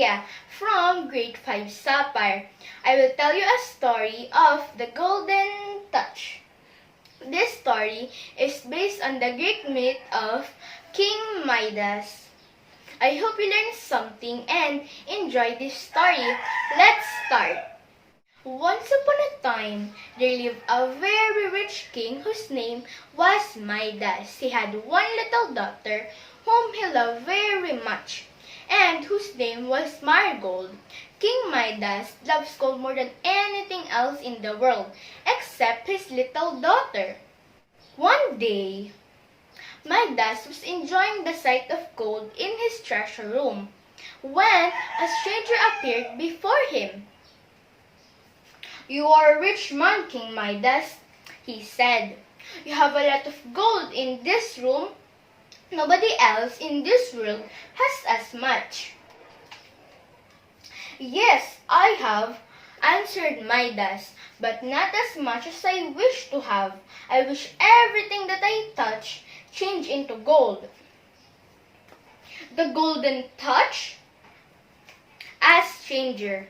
Leah from Grade 5 Sapphire. I will tell you a story of the Golden Touch. This story is based on the Greek myth of King Midas. I hope you learned something and enjoy this story. Let's start. Once upon a time, there lived a very rich king whose name was Midas. He had one little daughter whom he loved very much, and whose name was Marigold. King Midas loves gold more than anything else in the world, except his little daughter. One day, Midas was enjoying the sight of gold in his treasure room when a stranger appeared before him. "You are a rich man, King Midas," he said. "You have a lot of gold in this room. Nobody else in this world has as much." "Yes, I have," answered Midas, "but not as much as I wish to have. I wish everything that I touch changed into gold." "The Golden Touch?" asked stranger.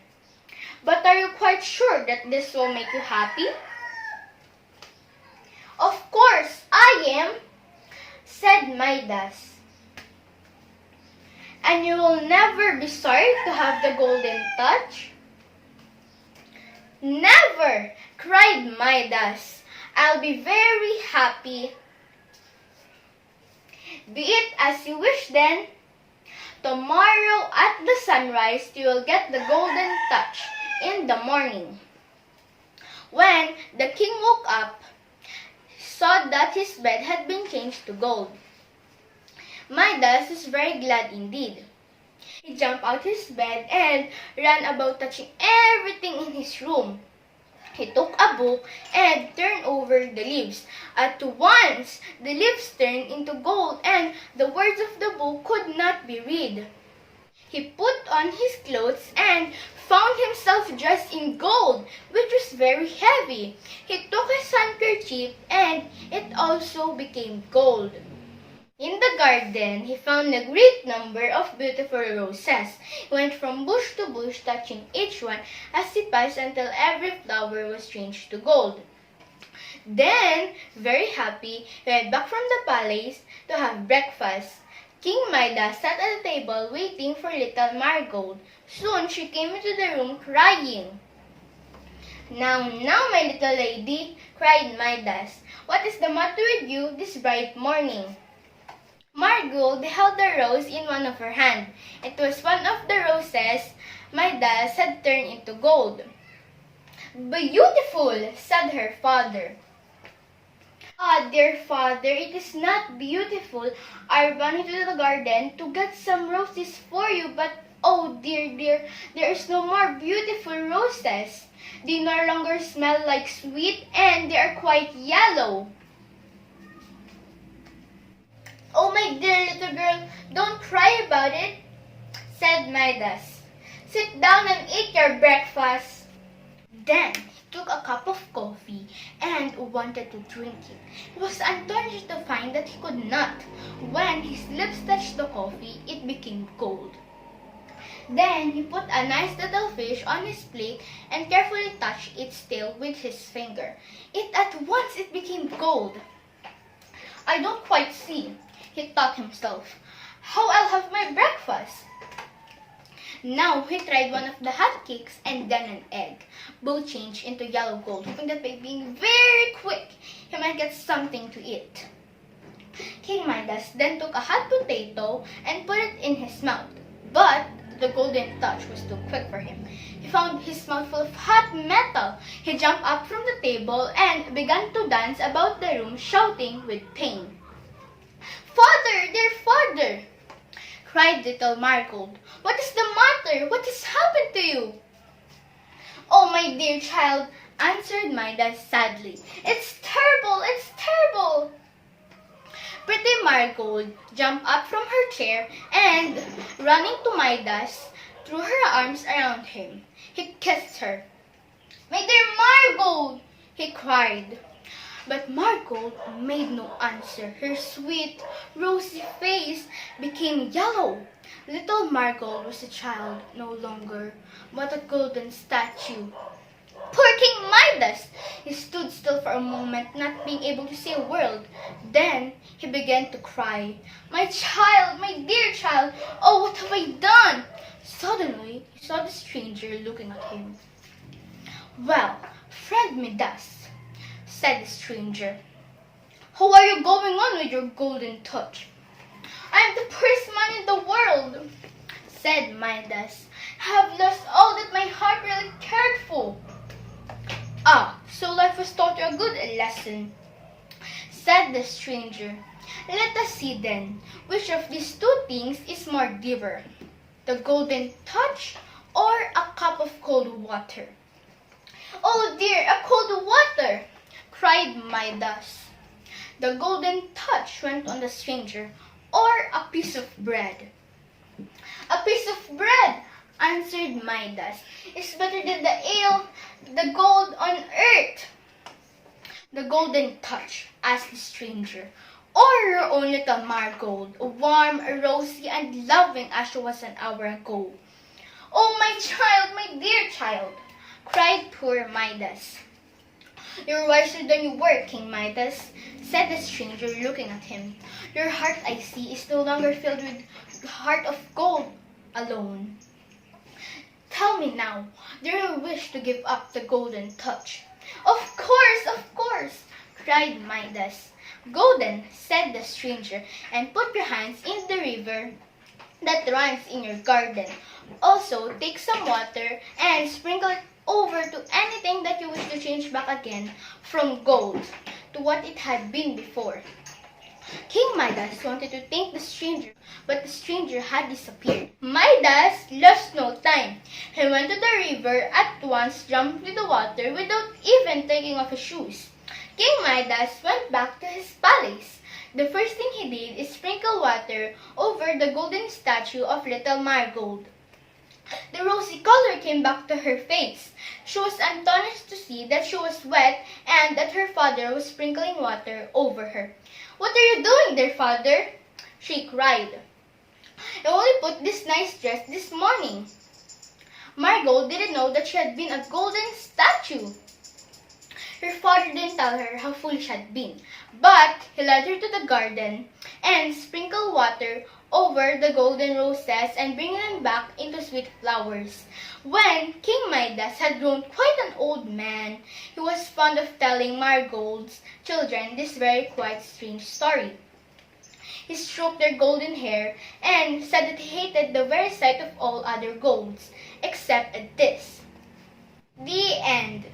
"But are you quite sure that this will make you happy?" "Of course I am," said Midas. "And you will never be sorry to have the Golden Touch?" "Never!" cried Midas. "I'll be very happy." "Be it as you wish then. Tomorrow at the sunrise you will get the Golden Touch in the morning." When the king woke up, he saw that his bed had been changed to gold. Midas was very glad indeed. He jumped out his bed and ran about touching everything in his room. He took a book and turned over the leaves. At once, the leaves turned into gold and the words of the book could not be read. He put on his clothes and found himself dressed in gold, which was very heavy. He took his handkerchief and it also became gold. In the garden, he found a great number of beautiful roses. He went from bush to bush, touching each one as he passed until every flower was changed to gold. Then, very happy, he went back from the palace to have breakfast. King Midas sat at the table waiting for little Marigold. Soon she came into the room crying. Now, my little lady," cried Midas, "what is the matter with you this bright morning?" Marigold held a rose in one of her hands. It was one of the roses Midas had turned into gold. "Beautiful," said her father. "Ah, dear father, it is not beautiful. I ran into the garden to get some roses for you, but oh dear, there is no more beautiful roses. They no longer smell like sweet and they are quite yellow." "Oh, my dear little girl, don't cry about it," said Midas. "Sit down and eat your breakfast." Then he took a cup of coffee and wanted to drink it. He was astonished to find that he could not. When his lips touched the coffee, it became gold. Then he put a nice little fish on his plate and carefully touched its tail with his finger. At once it became gold. "I don't quite see," he thought himself, "how I'll have my breakfast." Now he tried one of the hot cakes and then an egg. Both changed into yellow gold, hoping that by being very quick, he might get something to eat. King Midas then took a hot potato and put it in his mouth, but the Golden Touch was too quick for him. He found his mouth full of hot metal. He jumped up from the table and began to dance about the room, shouting with pain. "Father, dear father," cried little Marigold, "what is the matter? What has happened to you?" "Oh, my dear child," answered Midas sadly, "it's terrible, it's terrible." Pretty Marigold jumped up from her chair and, running to Midas, threw her arms around him. He kissed her. "My dear Marigold," he cried, But Marigold made no answer. Her sweet, rosy face became yellow. Little Marigold was a child no longer, but a golden statue. Poor King Midas! He stood still for a moment, not being able to say a word. Then he began to cry. My child, my dear child, oh, what have I done? Suddenly, he saw the stranger looking at him. Well, friend Midas, said the stranger, how are you going on with your golden touch? I am the poorest man in the world, said Midas. I have lost all that my heart really cared for. Ah, so life has taught you a good lesson, said the stranger. Let us see then, which of these two things is more dearer, the golden touch or a cup of cold water? Oh dear, a cold water, cried Midas. The golden touch went on the stranger, or a piece of bread. A piece of bread, answered Midas, is better than the ale, the gold on earth. The golden touch, asked the stranger, or your own little Marigold, warm, rosy, and loving as she was an hour ago. Oh, my child, my dear child, cried poor Midas. You're wiser than you were, King Midas, said the stranger, looking at him. Your heart, I see, is no longer filled with the heart of gold alone. Tell me now, do you wish to give up the golden touch? Of course, cried Midas. Go then, said the stranger, and put your hands in the river that runs in your garden. Also, take some water and sprinkle it over to anything that you wish to change back again from gold to what it had been before. King Midas wanted to thank the stranger, but the stranger had disappeared. Midas lost no time. He went to the river, at once jumped into the water without even taking off his shoes. King Midas went back to his palace. The first thing he did is sprinkle water over the golden statue of little Marigold. The rosy color came back to her face. She was astonished to see that she was wet and that her father was sprinkling water over her. What are you doing there, father? She cried. I only put this nice dress this morning. Marigold didn't know that she had been a golden statue. Her father didn't tell her how foolish she had been, but he led her to the garden and sprinkled water over the golden roses and bring them back into sweet flowers. When King Midas had grown quite an old man, he was fond of telling Marigold's children this very quite strange story. He stroked their golden hair and said that he hated the very sight of all other golds, except at this. The end.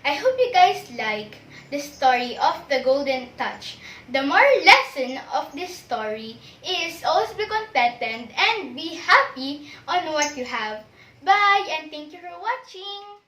I hope you guys like the story of the golden touch. The moral lesson of this story is always be contented and be happy on what you have. Bye and thank you for watching.